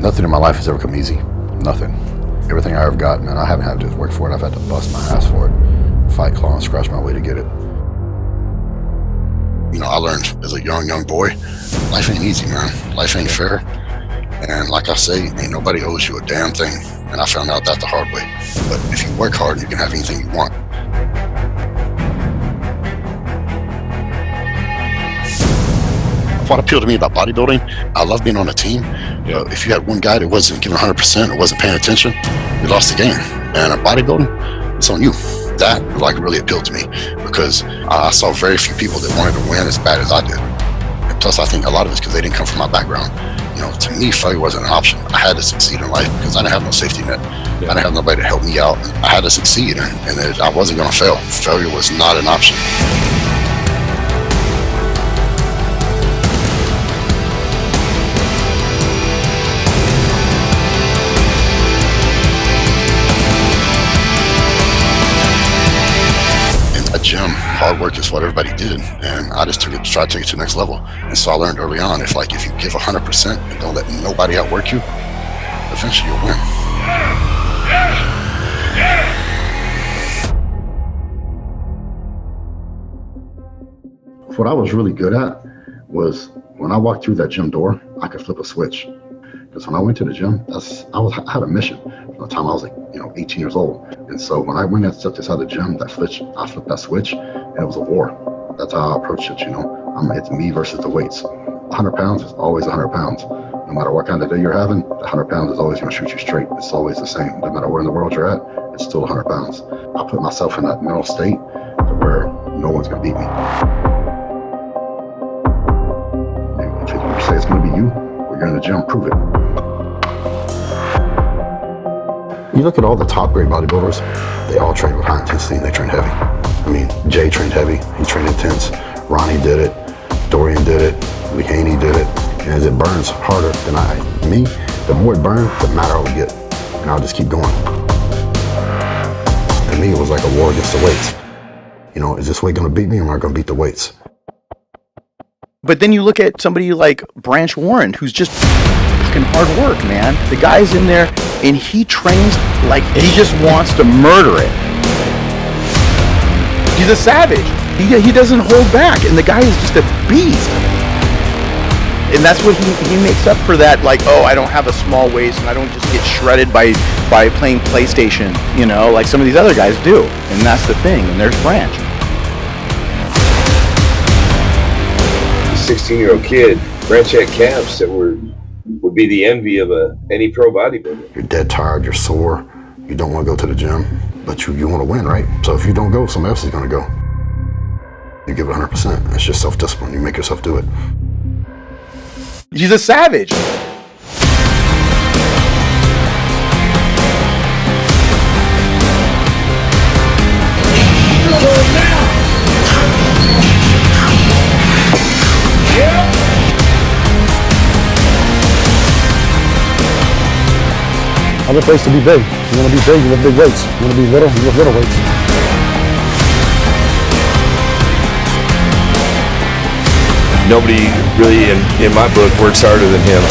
Nothing in my life has ever come easy. Nothing. Everything I ever got, man, I haven't had to work for it. I've had to bust my ass for it, fight, claw, and scratch my way to get it. You know, I learned as a young boy, life ain't easy, man. Life ain't fair. And like I say, ain't nobody owes you a damn thing. And I found out that the hard way. But if you work hard, you can have anything you want. What appealed to me about bodybuilding, I love being on a team. You know, if you had one guy that wasn't giving 100% or wasn't paying attention, you lost the game. And in bodybuilding, it's on you. That like really appealed to me because I saw very few people that wanted to win as bad as I did. And plus, I think a lot of it's because they didn't come from my background. You know, to me, failure wasn't an option. I had to succeed in life because I didn't have no safety net. I didn't have nobody to help me out. I had to succeed, and I wasn't going to fail. Failure was not an option. Gym, hard work is what everybody did, and I just tried to take it to the next level. And so I learned early on, if you give 100% and don't let nobody outwork you, eventually you'll win. What I was really good at was when I walked through that gym door, I could flip a switch. Because when I went to the gym, I had a mission from the time I was 18 years old. And so when I went and stepped inside the gym, I flipped that switch, and it was a war. That's how I approached it, It's me versus the weights. 100 pounds is always 100 pounds. No matter what kind of day you're having, the 100 pounds is always going to shoot you straight. It's always the same. No matter where in the world you're at, it's still 100 pounds. I put myself in that mental state to where no one's going to beat me. If you say it's going to be you, or you're in the gym, prove it. You look at all the top grade bodybuilders, they all train with high intensity and they train heavy. I mean, Jay trained heavy, he trained intense, Ronnie did it, Dorian did it, Haney did it, and it burns harder than me. The more it burned, the madder I would get, and I'll just keep going. To me, it was like a war against the weights. Is this weight gonna beat me or am I gonna beat the weights? But then you look at somebody like Branch Warren, who's just fucking hard work, man. The guy's in there and he trains like he just wants to murder it. He's a savage. He doesn't hold back, and the guy is just a beast. And that's what he makes up for that, I don't have a small waist and I don't just get shredded by playing PlayStation, like some of these other guys do. And that's the thing, and there's Branch. 16-year-old kid, Branch had calves that would be the envy of any pro bodybuilder. You're dead tired, you're sore, you don't want to go to the gym, but you want to win, right? So if you don't go, somebody else is going to go. You give it 100%. It's just self-discipline. You make yourself do it. He's a savage. Other place to be big. You want to be big, you lift big weights. You want to be little, you lift little weights. Nobody really, in my book, works harder than him.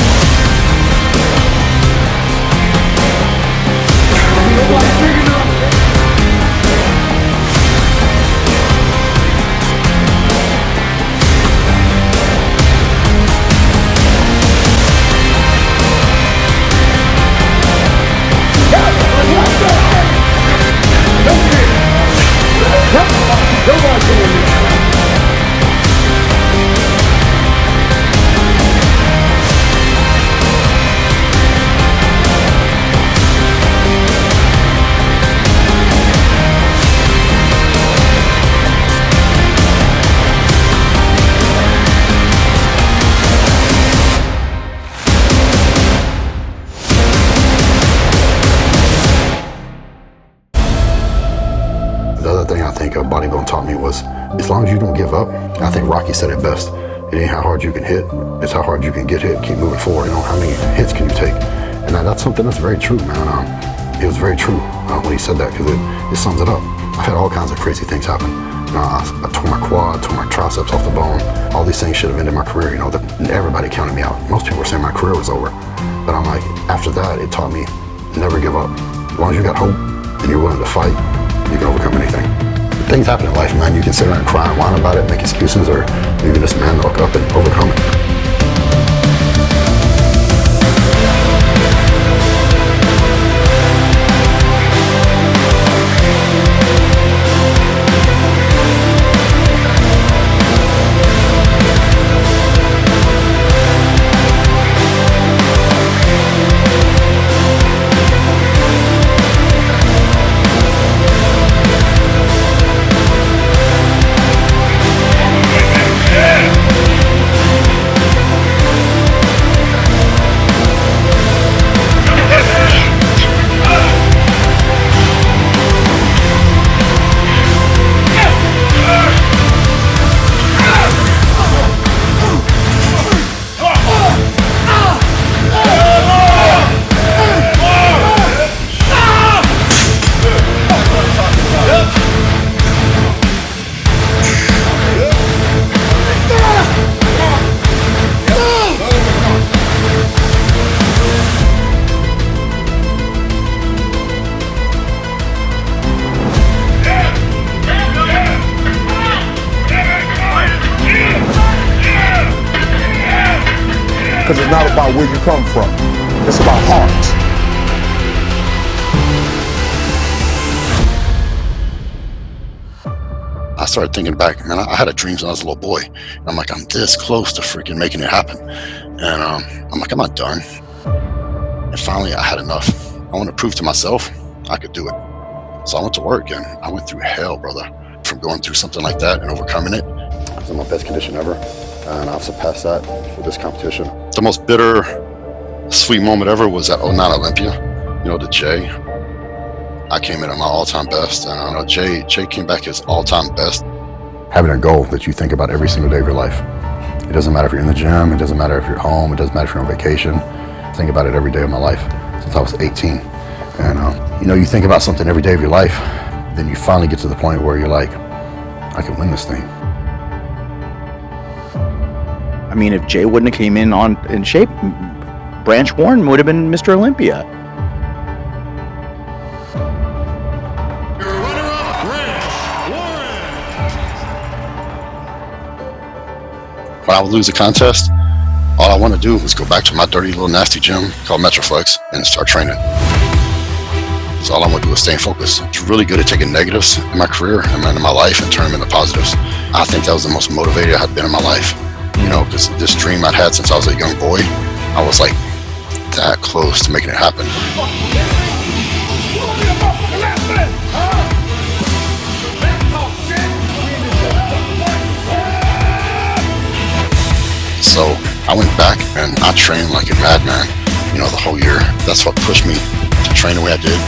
Bodybuilding taught me was, as long as you don't give up, I think Rocky said it best, it ain't how hard you can hit, it's how hard you can get hit, keep moving forward, how many hits can you take? And that's something that's very true, man. It was very true when he said that, because it sums it up. I've had all kinds of crazy things happen. I tore my quad, tore my triceps off the bone. All these things should have ended my career. You know, everybody counted me out. Most people were saying my career was over. But I'm like, after that, it taught me never give up. As long as you got hope and you're willing to fight, you can overcome anything. Things happen in life, man. You can sit around and cry and whine about it, make excuses, or you can just man look up and overcome it. Because it's not about where you come from. It's about heart. I started thinking back, man, I had a dream when I was a little boy. And I'm like, I'm this close to freaking making it happen. And I'm like, I'm not done. And finally, I had enough. I want to prove to myself I could do it. So I went to work, and I went through hell, brother. From going through something like that and overcoming it, I was in my best condition ever. And I've surpassed that for this competition. The most bitter, sweet moment ever was at 09 Olympia. You know, the J. I came in at my all-time best, and I know Jay came back his all-time best. Having a goal that you think about every single day of your life. It doesn't matter if you're in the gym, it doesn't matter if you're home, it doesn't matter if you're on vacation. I think about it every day of my life since I was 18. And you know, you think about something every day of your life, then you finally get to the point where you're like, I can win this thing. I mean, if Jay wouldn't have came in shape, Branch Warren would have been Mr. Olympia. Your runner-up, Branch Warren. When I would lose a contest, all I want to do was go back to my dirty little nasty gym called Metroflex and start training. So all I want to do is stay focused. I'm really good at taking negatives in my career and in my life and turn them into positives. I think that was the most motivated I had been in my life. You know, because this dream I'd had since I was a young boy, I was like that close to making it happen. So I went back and I trained like a madman, you know, the whole year. That's what pushed me to train the way I did.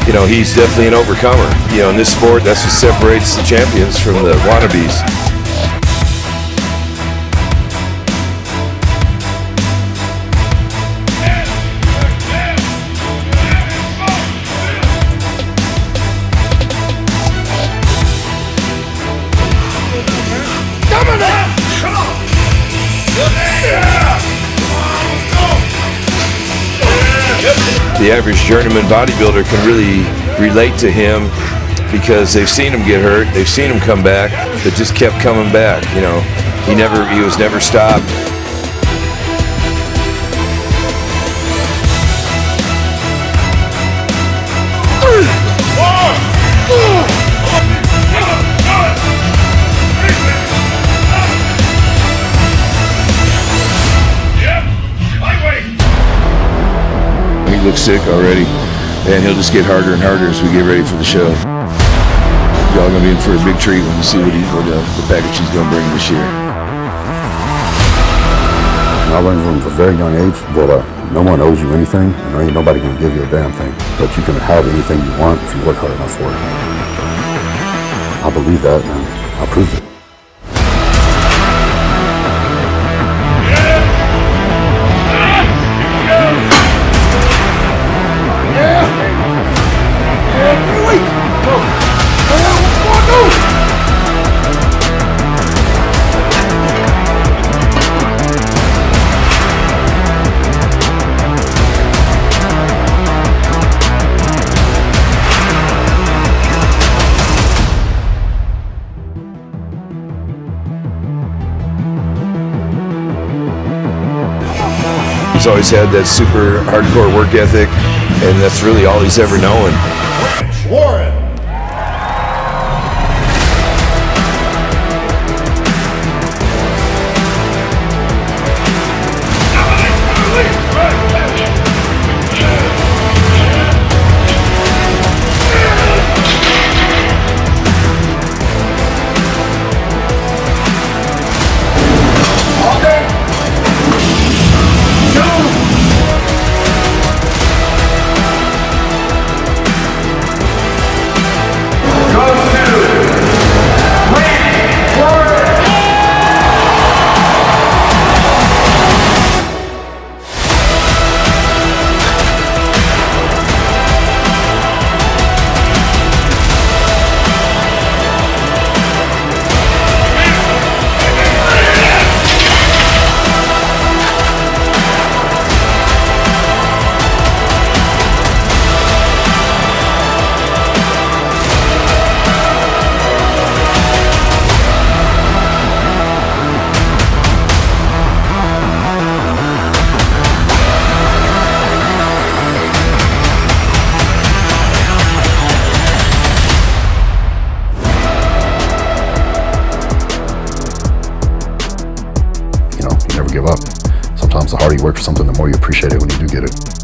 You know, he's definitely an overcomer. You know, in this sport, that's what separates the champions from the wannabes. The average journeyman bodybuilder can really relate to him because they've seen him get hurt, they've seen him come back, but just kept coming back. You know, he was never stopped. He looks sick already, and he'll just get harder and harder as we get ready for the show. Y'all gonna be in for a big treat when you see what the package he's gonna bring this year. I learned from a very young age that no one owes you anything, and ain't nobody gonna give you a damn thing. But you can have anything you want if you work hard enough for it. I believe that, and I proved it. Warren's always had that super hardcore work ethic, and that's really all he's ever known. Warren. Give up. Sometimes the harder you work for something, the more you appreciate it when you do get it.